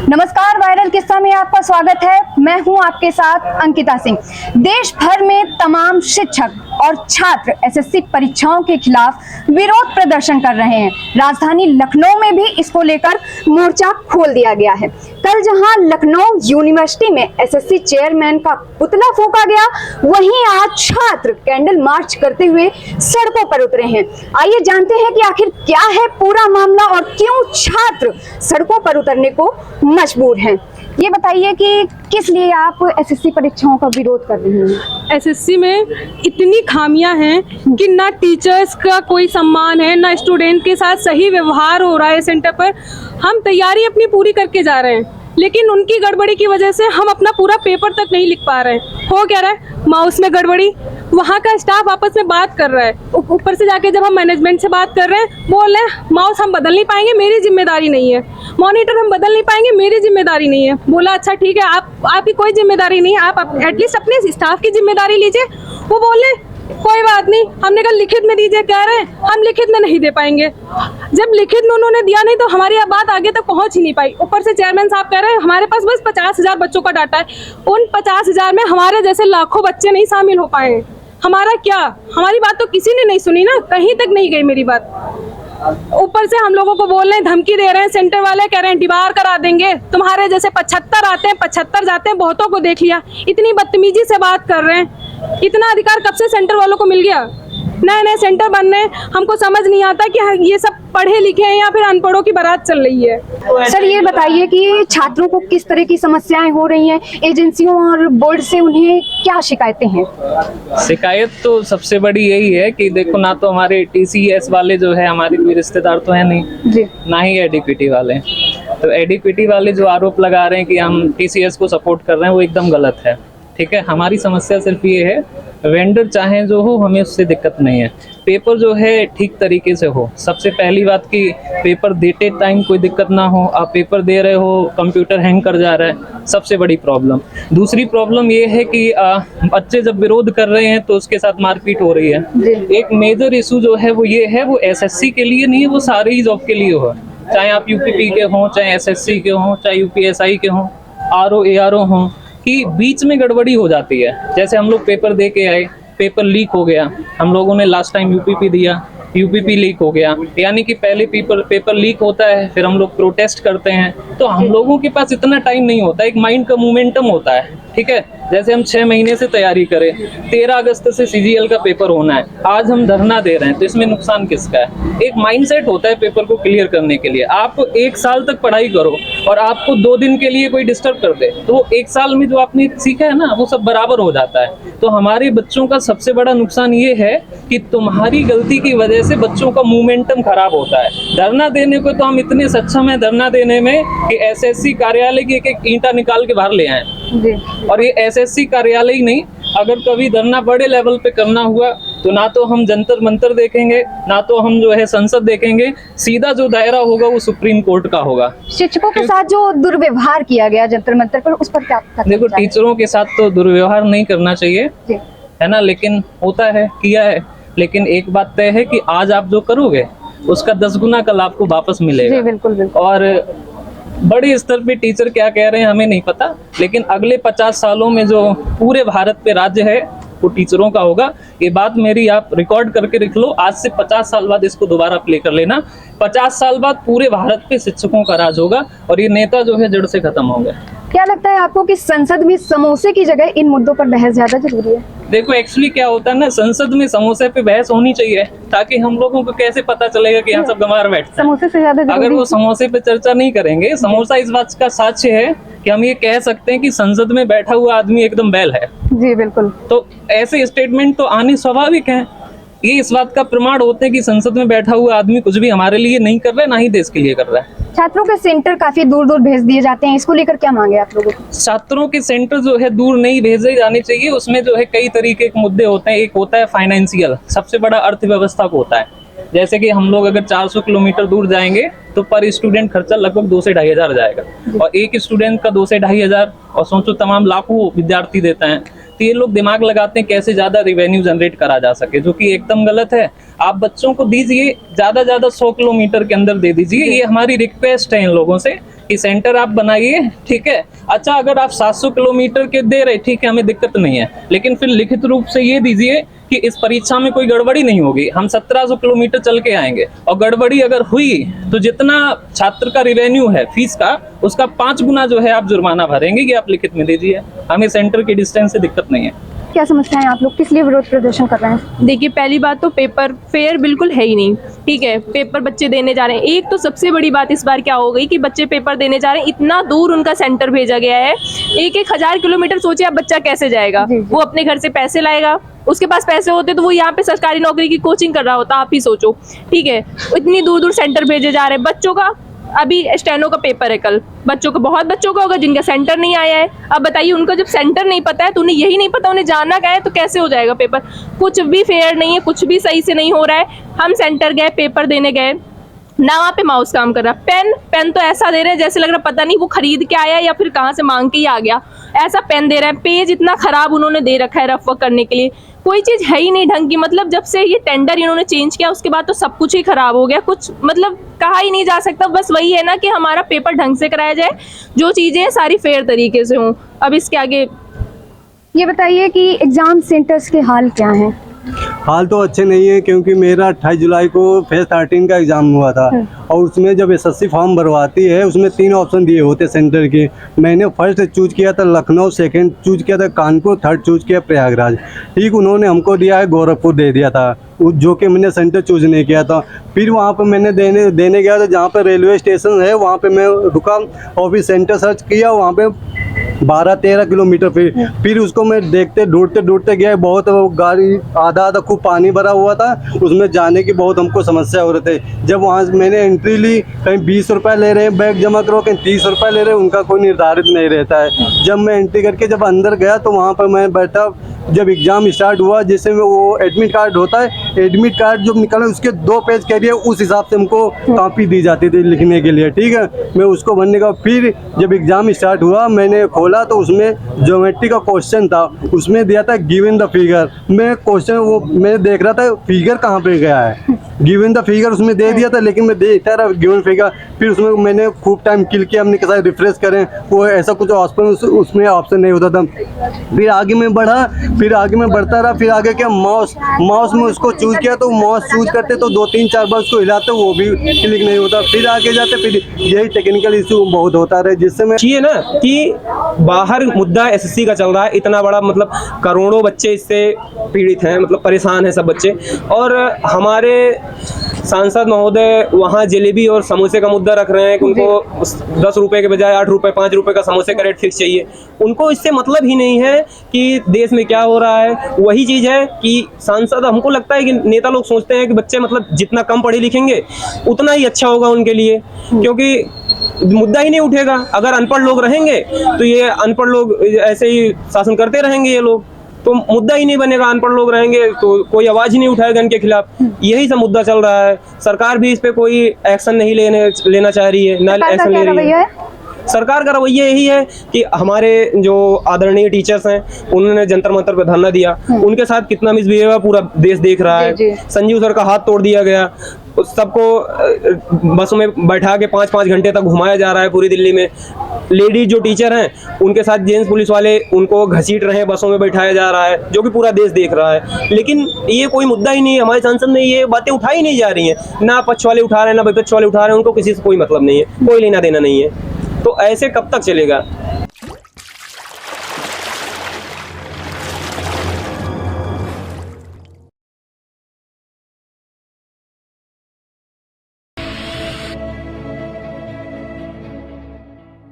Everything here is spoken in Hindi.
नमस्कार, वायरल किस्सा में आपका स्वागत है। मैं हूं आपके साथ अंकिता सिंह। देश भर में तमाम शिक्षक और छात्र एसएससी परीक्षाओं के खिलाफ विरोध प्रदर्शन कर रहे हैं। राजधानी लखनऊ में भी इसको लेकर मोर्चा खोल दिया गया है। कल जहां लखनऊ यूनिवर्सिटी में एसएससी चेयरमैन का पुतला फूंका गया, वहीं आज छात्र कैंडल मार्च करते हुए सड़कों पर उतरे हैं। आइए जानते हैं कि आखिर क्या है पूरा मामला और क्यों छात्र सड़कों पर उतरने को मजबूर हैं। ये बताइए कि किस लिए आप एसएससी परीक्षाओं का विरोध कर रहे हैं? एसएससी में इतनी खामियां हैं कि ना टीचर्स का कोई सम्मान है, ना स्टूडेंट के साथ सही व्यवहार हो रहा है सेंटर पर। हम तैयारी अपनी पूरी करके जा रहे हैं, लेकिन उनकी गड़बड़ी की वजह से हम अपना पूरा पेपर तक नहीं लिख पा रहे हैं। हो क्या रहा है, माउस में गड़बड़ी, वहाँ का स्टाफ आपस में बात कर रहा है, ऊपर से जाके जब हम मैनेजमेंट से बात कर रहे हैं, बोल रहे हैं माउस हम बदल नहीं पाएंगे, मेरी जिम्मेदारी नहीं है, मॉनिटर हम बदल नहीं पाएंगे, मेरी जिम्मेदारी नहीं है। बोला अच्छा ठीक है, आपकी कोई जिम्मेदारी नहीं है, आप एटलीस्ट अपने स्टाफ की जिम्मेदारी लीजिए। वो बोल रहे कोई बात नहीं, हमने कल लिखित में दीजिए, कह रहे हैं हम लिखित में नहीं दे पाएंगे। जब लिखित में उन्होंने दिया नहीं तो हमारी बात आगे तक पहुंच ही नहीं पाई। ऊपर से चेयरमैन साहब कह रहे हैं हमारे पास बस 50,000 बच्चों का डाटा है। उन 50,000 में हमारे जैसे लाखों बच्चे नहीं शामिल हो पाए। हमारा क्या, हमारी बात तो किसी ने नहीं सुनी ना, कहीं तक नहीं गई मेरी बात। ऊपर से हम लोगों को बोल रहे हैं, धमकी दे रहे हैं, सेंटर वाले कह रहे हैं डिबार करा देंगे, तुम्हारे जैसे 75 आते हैं, 75 जाते हैं, बहुतों को देख लिया। इतनी बदतमीजी से बात कर रहे हैं। इतना अधिकार कब से सेंटर वालों को मिल गया? नए नए सेंटर बन रहे हैं, हमको समझ नहीं आता कि ये सब पढ़े लिखे हैं या फिर अनपढ़ों की बारात चल रही है। सर ये बताइए कि छात्रों को किस तरह की समस्याएं हो रही हैं, एजेंसियों और बोर्ड से उन्हें क्या शिकायतें हैं? शिकायत तो सबसे बड़ी यही है कि देखो, ना तो हमारे टीसीएस वाले जो है हमारे कोई रिश्तेदार तो है नहीं जी, ना ही एडीपीटी वाले। तो एडीपीटी वाले जो आरोप लगा रहे हैं कि हम टीसीएस को सपोर्ट कर रहे हैं, वो एकदम गलत है। ठीक है, हमारी समस्या सिर्फ ये है, वेंडर चाहे जो हो, हमें उससे दिक्कत नहीं है, पेपर जो है ठीक तरीके से हो। सबसे पहली बात कि पेपर देते टाइम कोई दिक्कत ना हो। आप पेपर दे रहे हो, कंप्यूटर हैंग कर जा रहा है, सबसे बड़ी प्रॉब्लम। दूसरी प्रॉब्लम ये है कि बच्चे जब विरोध कर रहे हैं तो उसके साथ मारपीट हो रही है। एक मेजर इशू जो है वो ये है, वो एसएससी के लिए नहीं है, वो सारे ही जॉब के लिए हो, चाहे आप यूपीपी के हों, चाहे एसएससी के हों, चाहे यूपीएसआई के हों, आरओ एआरओ हों, कि बीच में गड़बड़ी हो जाती है। जैसे हम लोग पेपर दे के आए, पेपर लीक हो गया, हम लोगों ने लास्ट टाइम यूपीपी दिया, यूपीपी लीक हो गया, यानी कि पहले पेपर लीक होता है, फिर हम लोग प्रोटेस्ट करते हैं। तो हम लोगों के पास इतना टाइम नहीं होता, एक माइंड का मोमेंटम होता है। ठीक है, जैसे हम 6 महीने से तैयारी करें, 13 अगस्त से सीजीएल का पेपर होना है, आज हम धरना दे रहे हैं, तो इसमें नुकसान किसका है? एक माइंडसेट होता है पेपर को क्लियर करने के लिए। आप 1 साल तक पढ़ाई करो और आपको 2 दिन के लिए कोई डिस्टर्ब कर दे, तो वो 1 साल में जो आपने सीखा है ना, वो सब बराबर हो जाता है। तो हमारे बच्चों का सबसे बड़ा नुकसान ये है कि तुम्हारी गलती की वजह से बच्चों का मोमेंटम खराब होता है। धरना देने को तो हम इतने सक्षम हैं धरना देने में कि एसएससी कार्यालय की एक ईंटा निकाल के बाहर ले आए। और ये एसएससी कार्यालय ही नहीं, अगर कभी धरना बड़े लेवल पे करना हुआ तो ना तो हम जंतर मंतर देखेंगे, ना तो हम जो है संसद देखेंगे, सीधा जो दायरा होगा वो सुप्रीम कोर्ट का होगा। शिक्षकों के साथ जो दुर्व्यवहार किया गया जंतर मंतर पर, उस पर क्या? देखो, टीचरों के साथ तो दुर्व्यवहार नहीं करना चाहिए, है ना, लेकिन होता है, किया है। लेकिन एक बात तय है कि आज आप जो करोगे उसका 10 गुना कल आपको वापस मिलेगा। जी, बिल्कुल बिल्कुल। और बड़े स्तर पे टीचर क्या कह रहे हैं हमें नहीं पता, लेकिन अगले 50 सालों में जो पूरे भारत पे राज्य है वो टीचरों का होगा। ये बात मेरी आप रिकॉर्ड करके रख लो, आज से 50 साल बाद इसको दोबारा प्ले कर लेना। 50 साल बाद पूरे भारत पे शिक्षकों का राज होगा और ये नेता जो है जड़ से खत्म होंगे। क्या लगता है आपको कि संसद में समोसे की जगह इन मुद्दों पर बहस ज्यादा जरूरी है? देखो, एक्चुअली क्या होता है ना, संसद में समोसे पे बहस होनी चाहिए, ताकि हम लोगों को कैसे पता चलेगा कि यहाँ सब गंवार बैठते हैं। समोसे से ज्यादा अगर वो समोसे पे चर्चा नहीं करेंगे, समोसा इस बात का साक्ष्य है कि हम ये कह सकते हैं कि संसद में बैठा हुआ आदमी एकदम बैल है। जी बिल्कुल। तो ऐसे स्टेटमेंट तो आने स्वाभाविक है। ये इस बात का प्रमाण होते हैं कि संसद में बैठा हुआ आदमी कुछ भी हमारे लिए नहीं कर रहा है, ना ही देश के लिए कर रहा है। छात्रों के सेंटर काफी दूर दूर भेज दिए जाते हैं, इसको लेकर क्या मांगे आप लोगों को? छात्रों के सेंटर जो है दूर नहीं भेजे जाने चाहिए। उसमें जो है कई तरीके के मुद्दे होते हैं। एक होता है फाइनेंशियल, सबसे बड़ा अर्थव्यवस्था को होता है। जैसे कि हम लोग अगर 400 किलोमीटर दूर जाएंगे तो पर स्टूडेंट खर्चा लगभग 2 से 2,500 जाएगा, और एक स्टूडेंट का 2 से 2,500, और सोचो तमाम लाखों विद्यार्थी देता है। तो ये लोग दिमाग लगाते हैं कैसे ज्यादा रिवेन्यू जनरेट करा जा सके, जो कि एकदम गलत है। आप बच्चों को दीजिए ज्यादा 100 किलोमीटर के अंदर दे दीजिए। ये हमारी रिक्वेस्ट है इन लोगों से कि सेंटर आप बनाइए, ठीक है। अच्छा, अगर आप 700 किलोमीटर के दे रहे, ठीक है, हमें दिक्कत नहीं है, लेकिन फिर लिखित रूप से ये दीजिए कि इस परीक्षा में कोई गड़बड़ी नहीं होगी। हम 1700 किलोमीटर चल के आएंगे और गड़बड़ी अगर हुई तो जितना छात्र का रिवेन्यू है फीस का, उसका 5 गुना जो है आप जुर्माना भरेंगे कि आप लिखित में दीजिए। हमें सेंटर की डिस्टेंस से दिक्कत नहीं है। क्या समझते हैं आप लोग, किस लिए विरोध प्रदर्शन कर रहे हैं? देखिए, पहली बात तो पेपर फेयर बिल्कुल है ही नहीं, ठीक है। पेपर बच्चे देने जा रहे हैं। एक तो सबसे बड़ी बात इस बार क्या हो गई कि बच्चे पेपर देने जा रहे हैं, इतना दूर उनका सेंटर भेजा गया है। 1,000 किलोमीटर, सोचिए आप बच्चा कैसे जाएगा। वो अपने घर से पैसे लाएगा, उसके पास पैसे होते तो वो यहाँ पे सरकारी नौकरी की कोचिंग कर रहा होता, आप ही सोचो, ठीक है। इतनी दूर दूर सेंटर भेजे जा रहे हैं। बच्चों का अभी स्टेनो का पेपर है कल, बच्चों को, बहुत बच्चों का होगा जिनका सेंटर नहीं आया है। अब बताइए, उनको जब सेंटर नहीं पता है तो उन्हें यही नहीं पता उन्हें जाना क्या है, तो कैसे हो जाएगा पेपर। कुछ भी फेयर नहीं है, कुछ भी सही से नहीं हो रहा है। हम सेंटर गए, पेपर देने गए ना, वहाँ पे माउस काम कर रहा। पेन तो ऐसा दे रहे हैं जैसे लग रहा पता नहीं वो खरीद के आया या फिर कहाँ से मांग के ही आ गया, ऐसा पेन दे रहा है। पेज इतना खराब उन्होंने दे रखा है रफ वर्क करने के लिए, कोई चीज़ है ही नहीं ढंग की। मतलब जब से ये टेंडर इन्होंने चेंज किया उसके बाद तो सब कुछ ही खराब हो गया। कुछ मतलब कहा ही नहीं जा सकता। बस वही है ना कि हमारा पेपर ढंग से कराया जाए, जो चीज़ें हैं सारी फेयर तरीके से हों। अब इसके आगे ये बताइए कि एग्जाम सेंटर्स के हाल क्या हैं? हाल तो अच्छे नहीं है, क्योंकि मेरा 28 जुलाई को फेज 13 का एग्ज़ाम हुआ था और उसमें जब एसएससी फॉर्म भरवाती है उसमें 3 ऑप्शन दिए होते सेंटर के। मैंने फर्स्ट चूज किया था लखनऊ, सेकंड चूज किया था कानपुर, थर्ड चूज किया प्रयागराज। ठीक, उन्होंने हमको दिया है गोरखपुर दे दिया था, जो कि मैंने सेंटर चूज नहीं किया था। फिर वहाँ पर मैंने देने गया था जहाँ पर रेलवे स्टेशन है, वहाँ पर मैं रुका और फिर सेंटर सर्च किया, वहाँ पर 12-13 किलोमीटर। फिर उसको मैं देखते ढूंढते गया। बहुत गाड़ी आधा खूब पानी भरा हुआ था, उसमें जाने की बहुत हमको समस्या हो रहे थे। जब वहाँ मैंने एंट्री ली, कहीं 20 रुपये ले रहे हैं बैग जमा करो, कहीं 30 रुपये ले रहे हैं, उनका कोई निर्धारित नहीं रहता है। जब मैं एंट्री करके जब अंदर गया तो वहाँ पर मैं बैठा, जब एग्ज़ाम स्टार्ट हुआ, जैसे में वो एडमिट कार्ड होता है, एडमिट कार्ड जब निकला उसके 2 पेज कह दिए, उस हिसाब से हमको कॉपी दी जाती थी लिखने के लिए, ठीक है। मैं उसको भरने का, फिर जब एग्ज़ाम स्टार्ट हुआ मैंने खोला तो उसमें ज्योमेट्री का क्वेश्चन था, उसमें दिया था गिवन द फिगर। मैं क्वेश्चन वो मैं देख रहा था फिगर कहाँ पे गया है, गिवन द फिगर उसमें दे दिया था, लेकिन मैं देखता रहा गिवन फिगर। फिर उसमें मैंने खूब टाइम किल किया, हमने कैसा रिफ्रेश करें, वो ऐसा कुछ ऑप्शन उसमें ऑप्शन नहीं होता था। फिर आगे मैं बढ़ा, फिर आगे मैं बढ़ता रहा, फिर आगे क्या माउस में उसको चूज किया तो माउस चूज करते तो 2-3-4 बार उसको हिलाते, वो भी क्लिक नहीं होता। फिर आगे जाते, फिर यही टेक्निकल इशू बहुत होता रहा, जिससे मैं ये ना कि बाहर मुद्दा एसएससी का चल रहा है, इतना बड़ा, मतलब करोड़ों बच्चे इससे पीड़ित हैं, मतलब परेशान हैं सब बच्चे। और हमारे सांसद महोदय वहाँ जलेबी और समोसे का मुद्दा रख रहे हैं कि उनको 10 रुपए के बजाय 8 रुपए 5 रुपए का समोसे का रेट फिक्स चाहिए। उनको इससे मतलब ही नहीं है कि देश में क्या हो रहा है। वही चीज़ है कि सांसद, हमको लगता है कि नेता लोग सोचते हैं कि बच्चे मतलब जितना कम पढ़े लिखेंगे उतना ही अच्छा होगा उनके लिए, क्योंकि मुद्दा ही नहीं उठेगा। अगर अनपढ़ लोग रहेंगे तो ये अनपढ़ लोग ऐसे ही शासन करते रहेंगे, ये लोग तो मुद्दा ही नहीं बनेगा। अनपढ़ लोग रहेंगे तो कोई आवाज ही नहीं उठाएगा इनके खिलाफ। यही सब मुद्दा चल रहा है। सरकार भी इस पे कोई एक्शन नहीं लेना चाह रही है, ना एक्शन ले रही है। सरकार का रवैया यही है कि हमारे जो आदरणीय टीचर्स हैं उन्होंने जंतर मंतर पर धरना दिया, उनके साथ कितना मिसबिहेव पूरा देश देख रहा है। संजीव सर का हाथ तोड़ दिया गया, सबको बसों में बैठा के 5-5 घंटे तक घुमाया जा रहा है पूरी दिल्ली में। लेडीज जो टीचर हैं उनके साथ जेंट्स पुलिस वाले उनको घसीट रहे हैं, बसों में बैठाया जा रहा है, जो कि पूरा देश देख रहा है। लेकिन ये कोई मुद्दा ही नहीं है, हमारे सांसद में ये बातें उठाई नहीं जा रही हैं। ना पक्ष वाले उठा रहे हैं, ना विपक्ष वाले उठा रहे हैं, उनको किसी से कोई मतलब नहीं है, कोई लेना देना नहीं है। तो ऐसे कब तक चलेगा?